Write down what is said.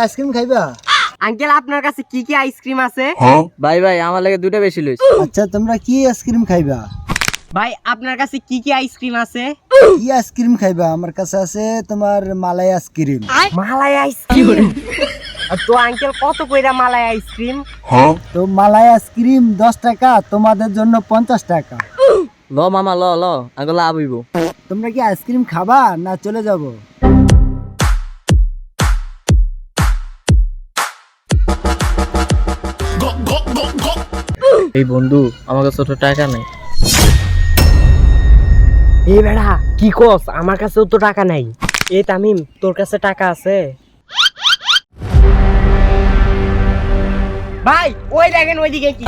Ice cream খাইবা? Uncle আপনার কাছে কি কি আইসক্রিম আছে? ভাই ভাই আমার লাগে দুটো বেশি লইস। আচ্ছা তোমরা কি আইসক্রিম খাইবা? ভাই আপনার কাছে কি কি আইসক্রিম আছে? কি আইসক্রিম খাইবা? আমার কাছে আছে তোমার মালাই আইসক্রিম। মালাই আইসক্রিম? তো আঙ্কেল কত কইরা মালাই আইসক্রিম? তো মালাই আইসক্রিম 10 টাকা, তোমাদের জন্য 50 টাকা। ল মামা ল ল আগে লাভ হইব। তোমরা কি আইসক্রিম খাবা না চলে যাব? এই বন্ধু আমার কাছে তো টাকা নাই। এই বেড়া কি কস? আমার কাছেও তো টাকা নাই। এই তামিম তোর কাছে টাকা আছে? ভাই ওই দেখেন ওইদিকে কি